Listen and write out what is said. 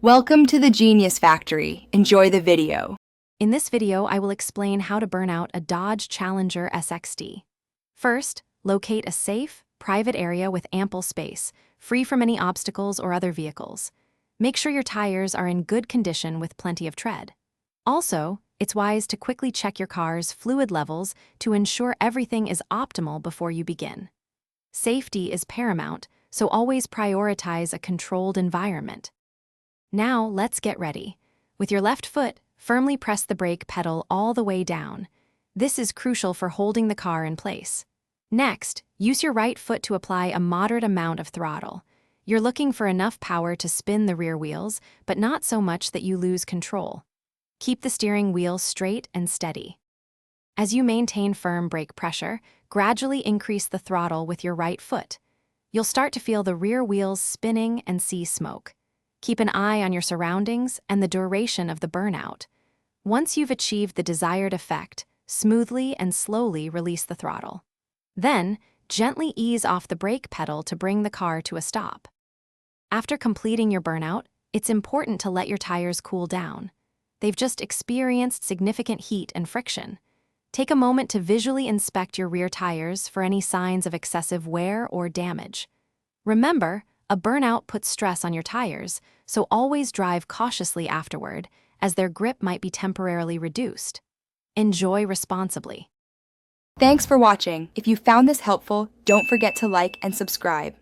Welcome to the Genius Factory. Enjoy the video. In this video, I will explain how to burn out a Dodge Challenger SXT. First, locate a safe, private area with ample space, free from any obstacles or other vehicles. Make sure your tires are in good condition with plenty of tread. Also, it's wise to quickly check your car's fluid levels to ensure everything is optimal before you begin. Safety is paramount, so always prioritize a controlled environment. Now, let's get ready. With your left foot, firmly press the brake pedal all the way down. This is crucial for holding the car in place. Next, use your right foot to apply a moderate amount of throttle. You're looking for enough power to spin the rear wheels, but not so much that you lose control. Keep the steering wheel straight and steady. As you maintain firm brake pressure, gradually increase the throttle with your right foot. You'll start to feel the rear wheels spinning and see smoke. Keep an eye on your surroundings and the duration of the burnout. Once you've achieved the desired effect, smoothly and slowly release the throttle. Then, gently ease off the brake pedal to bring the car to a stop. After completing your burnout, it's important to let your tires cool down. They've just experienced significant heat and friction. Take a moment to visually inspect your rear tires for any signs of excessive wear or damage. Remember, a burnout puts stress on your tires, so always drive cautiously afterward, as their grip might be temporarily reduced. Enjoy responsibly. Thanks for watching. If you found this helpful, don't forget to like and subscribe.